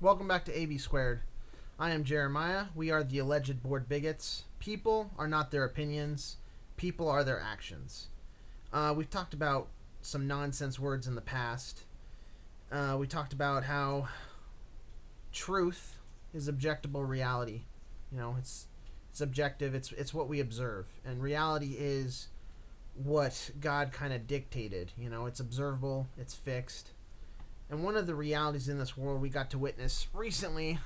Welcome back to AB Squared. I am Jeremiah. We are the alleged bored bigots. People are not their opinions. People are their actions. We've talked about some nonsense words in the past. We talked about how truth is objectable reality. It's objective. It's what we observe, and reality is what God kind of dictated. It's observable. It's fixed. And one of the realities in this world we got to witness recently,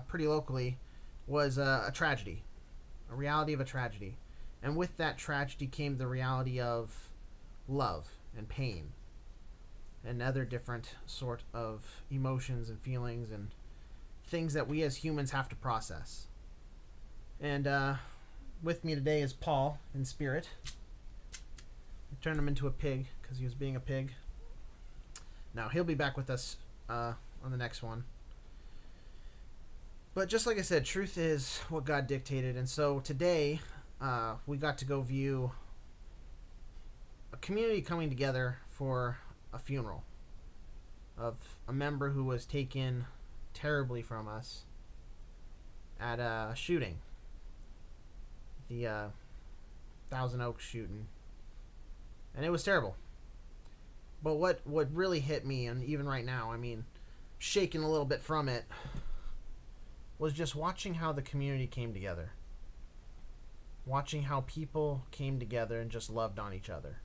pretty locally, was a tragedy. A reality of a tragedy. And with that tragedy came the reality of love and pain and other different sort of emotions and feelings and things that we as humans have to process. And with me today is Paul in spirit. I turned him into a pig because he was being a pig. Now, he'll be back with us on the next one. But just like I said, truth is what God dictated. And so today, we got to go view a community coming together for a funeral of a member who was taken terribly from us at a shooting. The Thousand Oaks shooting. And it was terrible. But what really hit me, and even right now, shaking a little bit from it, was just watching how the community came together. Watching how people came together and just loved on each other.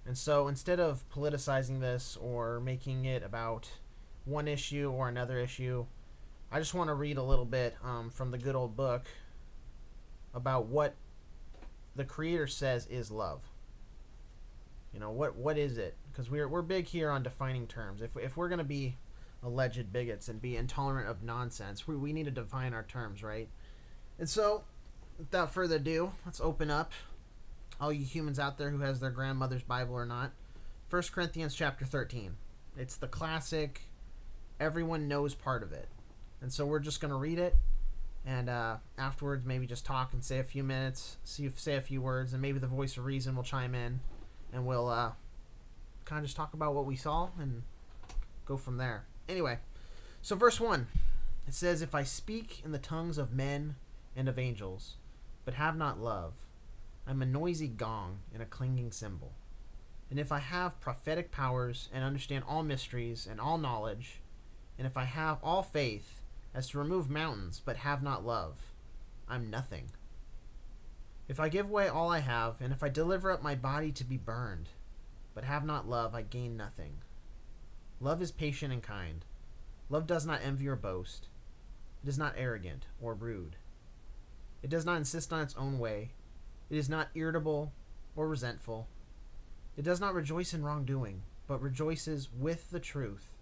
And so instead of politicizing this or making it about one issue or another issue, I just want to read a little bit from the good old book about what the Creator says is love. What is it? Because we're big here on defining terms. If we're going to be alleged bigots and be intolerant of nonsense, we need to define our terms, right? And so, without further ado, let's open up. All you humans out there who has their grandmother's Bible or not, 1 Corinthians chapter 13. It's the classic, everyone knows part of it. And so we're just going to read it, and afterwards maybe just talk and say a few minutes, say a few words, and maybe the voice of reason will chime in. And we'll kind of just talk about what we saw and go from there. Anyway, so verse 1. It says, "If I speak in the tongues of men and of angels, but have not love, I'm a noisy gong and a clanging cymbal. And if I have prophetic powers and understand all mysteries and all knowledge, and if I have all faith as to remove mountains, but have not love, I'm nothing. If I give away all I have, and if I deliver up my body to be burned, but have not love, I gain nothing. Love is patient and kind. Love does not envy or boast. It is not arrogant or rude. It does not insist on its own way. It is not irritable or resentful. It does not rejoice in wrongdoing, but rejoices with the truth.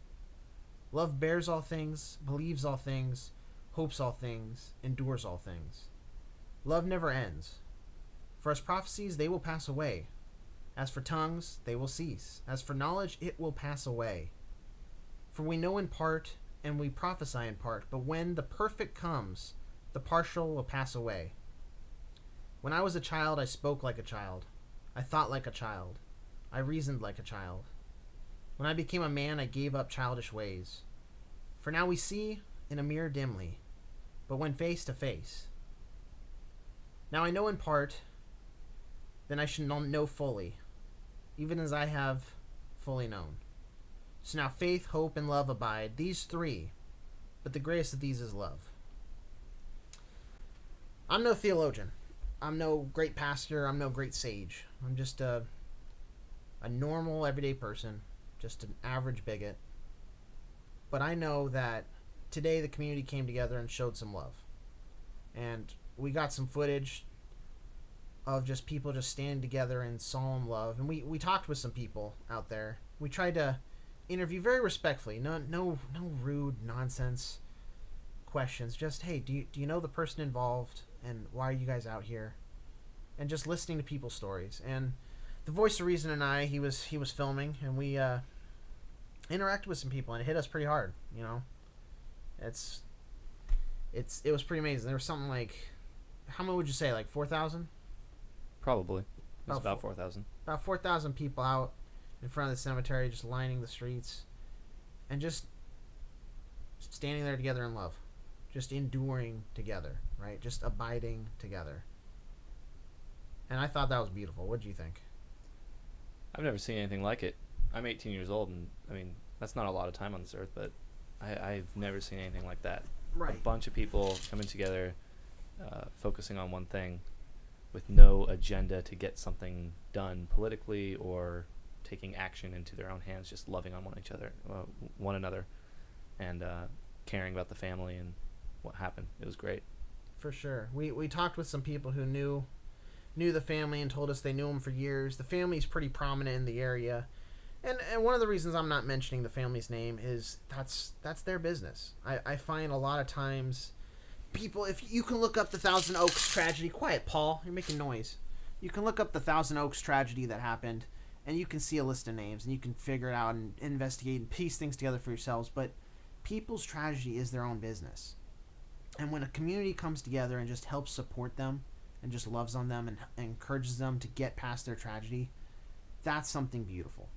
Love bears all things, believes all things, hopes all things, endures all things. Love never ends. For as prophecies, they will pass away. As for tongues, they will cease. As for knowledge, it will pass away. For we know in part, and we prophesy in part, but when the perfect comes, the partial will pass away. When I was a child, I spoke like a child. I thought like a child. I reasoned like a child. When I became a man, I gave up childish ways. For now we see in a mirror dimly, but when face to face. Now I know in part, then I should know fully, even as I have fully known. So now faith, hope, and love abide, these three, but the greatest of these is love." I'm no theologian. I'm no great pastor. I'm no great sage. I'm just a normal, everyday person, just an average bigot. But I know that today the community came together and showed some love. And we got some footage of just people just standing together in solemn love. And we talked with some people out there. We tried to interview very respectfully. No rude nonsense questions. Just, hey, do you know the person involved? And why are you guys out here? And just listening to people's stories. And the voice of reason and I, he was filming, and we interacted with some people, and it hit us pretty hard. It was pretty amazing. There was something like, how many would you say, like 4,000? Probably. It's about 4,000. About 4,000 people out in front of the cemetery, just lining the streets, and just standing there together in love, just enduring together, right? Just abiding together. And I thought that was beautiful. What do you think? I've never seen anything like it. I'm 18 years old, and I mean, that's not a lot of time on this earth, but I've never seen anything like that. Right. A bunch of people coming together, focusing on one thing with no agenda to get something done politically or taking action into their own hands, just loving on one another, and caring about the family and what happened. It was great. For sure. We talked with some people who knew the family and told us they knew them for years. The family's pretty prominent in the area. And one of the reasons I'm not mentioning the family's name is that's their business. I find a lot of times people, if you can look up the Thousand Oaks tragedy. Quiet, Paul. You're making noise. You can look up the Thousand Oaks tragedy that happened, and you can see a list of names, and you can figure it out and investigate and piece things together for yourselves. But people's tragedy is their own business. And when a community comes together and just helps support them and just loves on them and encourages them to get past their tragedy, that's something beautiful.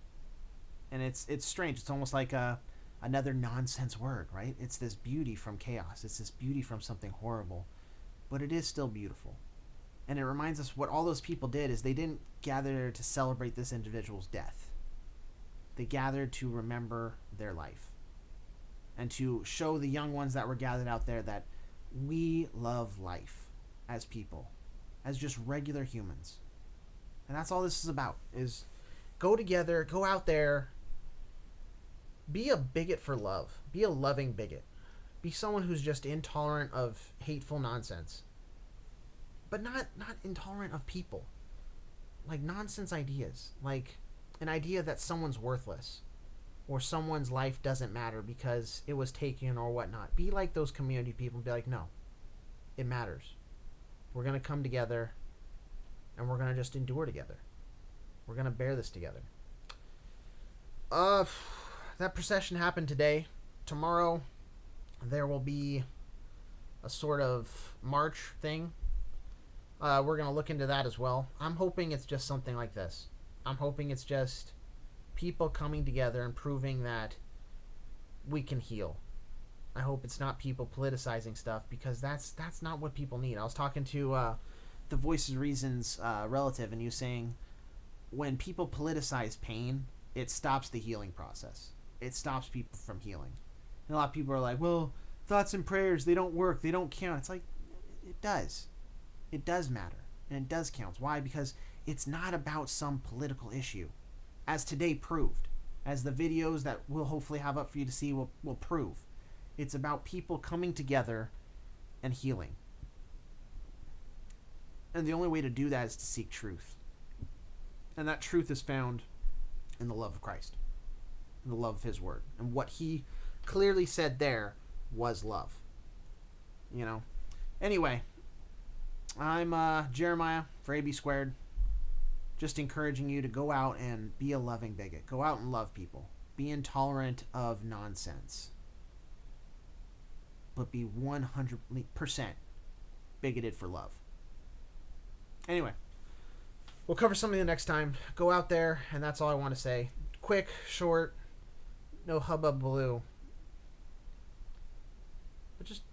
And it's strange. It's almost like another nonsense word, right? It's this beauty from chaos. It's this beauty from something horrible. But it is still beautiful. And it reminds us what all those people did is they didn't gather to celebrate this individual's death. They gathered to remember their life. And to show the young ones that were gathered out there that we love life as people, as just regular humans. And that's all this is about, is go together, go out there, be a bigot for love. Be a loving bigot. Be someone who's just intolerant of hateful nonsense. But not intolerant of people. Like nonsense ideas. Like an idea that someone's worthless. Or someone's life doesn't matter because it was taken or whatnot. Be like those community people and be like, no, it matters. We're going to come together and we're going to just endure together. We're going to bear this together. That procession happened today. Tomorrow there will be a sort of march thing. We're going to look into that as well. I'm hoping it's just something like this. I'm hoping it's just people coming together and proving that we can heal. I hope it's not people politicizing stuff, because that's not what people need. I was talking to the Voice of Reason's relative, and he was saying when people politicize pain, it stops the healing process. It stops people from healing. And a lot of people are like, well, thoughts and prayers, they don't work, they don't count. It's like, it does. It does matter, and it does count. Why? Because it's not about some political issue, as today proved, as the videos that we'll hopefully have up for you to see will prove. It's about people coming together and healing. And the only way to do that is to seek truth. And that truth is found in the love of Christ, in the love of his word. And what he clearly said there was love. You know? Anyway, I'm Jeremiah for AB Squared. Just encouraging you to go out and be a loving bigot. Go out and love people. Be intolerant of nonsense. But be 100% bigoted for love. Anyway, we'll cover something the next time. Go out there, and that's all I want to say. Quick, short, no hubbub-baloo. But just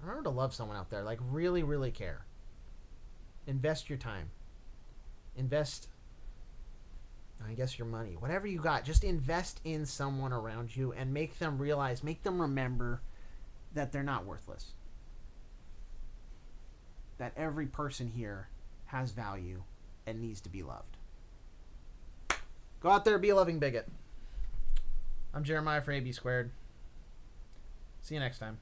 remember to love someone out there. Like, really, really care. Invest your time. Invest, I guess, your money. Whatever you got, just invest in someone around you and make them realize, make them remember that they're not worthless. That every person here has value and needs to be loved. Go out there, be a loving bigot. I'm Jeremiah for AB Squared. See you next time.